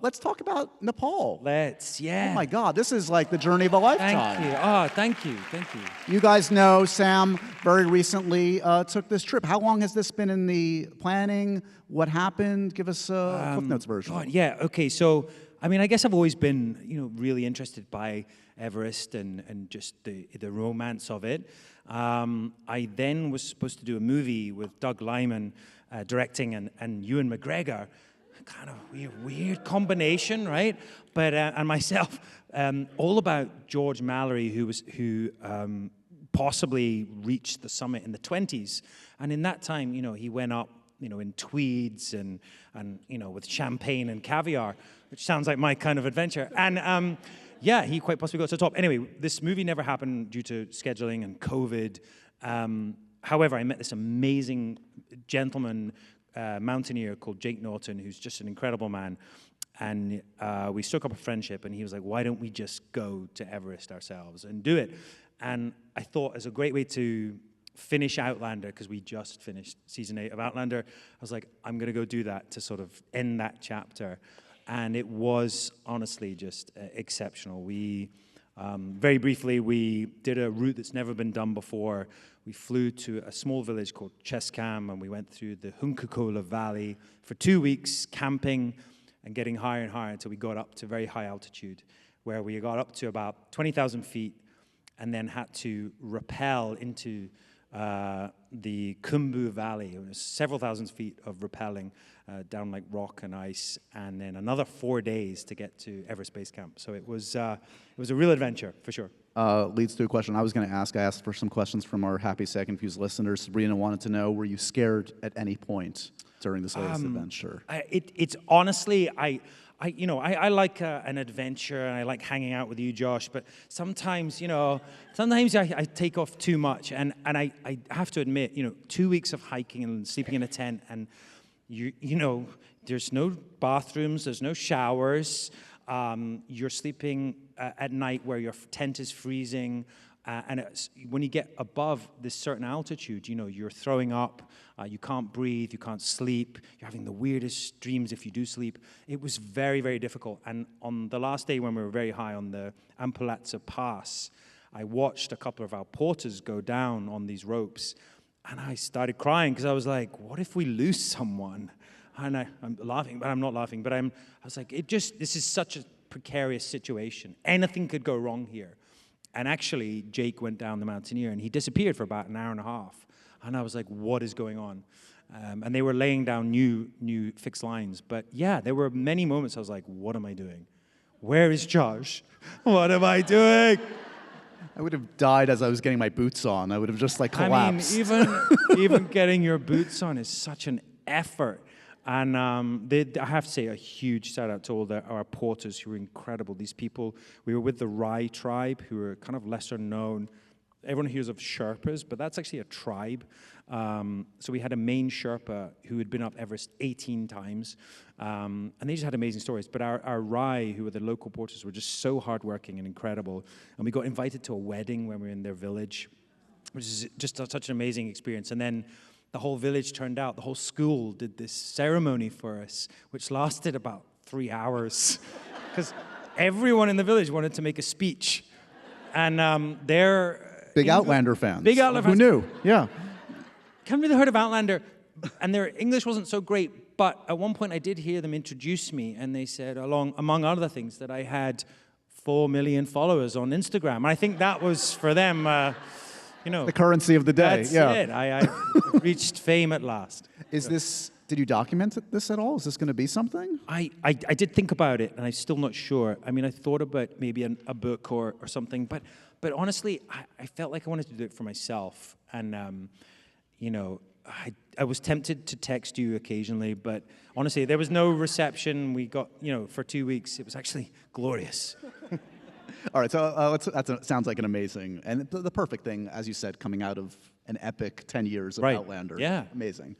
Let's talk about Nepal. Yeah. Oh my God, this is like the journey of a lifetime. Thank you. Oh, thank you. You guys know Sam very recently took this trip. How long has this been in the planning? What happened? Give us a Cliff Notes version. God, yeah. Okay. So, I mean, I guess I've always been, really interested by Everest and just the romance of it. I then was supposed to do a movie with Doug Liman directing and Ewan McGregor. Kind of weird combination, right? But and myself, all about George Mallory, who possibly reached the summit in the 20s, and in that time, he went up, in tweeds and with champagne and caviar, which sounds like my kind of adventure. And yeah, he quite possibly got to the top. Anyway, this movie never happened due to scheduling and COVID. However, I met this amazing gentleman. Mountaineer called Jake Norton, who's just an incredible man, and we struck up a friendship, and he was like, why don't we just go to Everest ourselves and do it? And I thought, as a great way to finish Outlander, because we just finished season 8 of Outlander, I was like, I'm going to go do that to sort of end that chapter. And it was honestly just exceptional. We very briefly, we did a route that's never been done before. We flew to a small village called Cheskam, and we went through the Hunkakola Valley for 2 weeks, camping and getting higher and higher until we got up to very high altitude, where we got up to about 20,000 feet and then had to rappel into the Khumbu Valley. It was several thousand feet of rappelling down like rock and ice, and then another 4 days to get to Everest Base Camp. So it was a real adventure, for sure. Leads to a question I was going to ask. I asked for some questions from our Happy Sad Confused listeners. Sabrina wanted to know, were you scared at any point during this latest adventure? It's honestly, I like an adventure, and I like hanging out with you, Josh, but sometimes I take off too much, and I have to admit, 2 weeks of hiking and sleeping in a tent, and there's no bathrooms, there's no showers, you're sleeping at night where your tent is freezing, and when you get above this certain altitude, you're throwing up, you can't breathe, you can't sleep, you're having the weirdest dreams if you do sleep. It was very, very difficult. And on the last day when we were very high on the Ampulatsa Pass, I watched a couple of our porters go down on these ropes, and I started crying because I was like, what if we lose someone? And I'm laughing, but I'm not laughing, but I was like, this is such a precarious situation. Anything could go wrong here. And actually, Jake went down the Mountaineer, and he disappeared for about an hour and a half. And I was like, what is going on? And they were laying down new fixed lines. But yeah, there were many moments I was like, what am I doing? Where is Josh? What am I doing? I would have died as I was getting my boots on. I would have just collapsed. I mean, even getting your boots on is such an effort. And I have to say a huge shout out to all our porters who were incredible. These people, we were with the Rai tribe, who are kind of lesser known. Everyone hears of Sherpas, but that's actually a tribe. So we had a main Sherpa who had been up Everest 18 times, and they just had amazing stories. But our Rai, who were the local porters, were just so hardworking and incredible. And we got invited to a wedding when we were in their village, which is just such an amazing experience. And then the whole village turned out, the whole school did this ceremony for us, which lasted about 3 hours, because everyone in the village wanted to make a speech. And they're... Big Outlander fans. Big Outlander fans. Who knew? Yeah. Haven't really heard of Outlander, and their English wasn't so great, but at one point I did hear them introduce me, and they said, among other things, that I had 4 million followers on Instagram. And I think that was, for them... the currency of the day. That's it. I reached fame at last. Did you document this at all? Is this going to be something? I did think about it, and I'm still not sure. I mean, I thought about maybe a book or something, but honestly, I felt like I wanted to do it for myself. And, I was tempted to text you occasionally, but honestly, there was no reception. We got, for 2 weeks. It was actually glorious. All right, so that sounds like an amazing, and the perfect thing, as you said, coming out of an epic 10 years of Right. Outlander. Yeah. Amazing.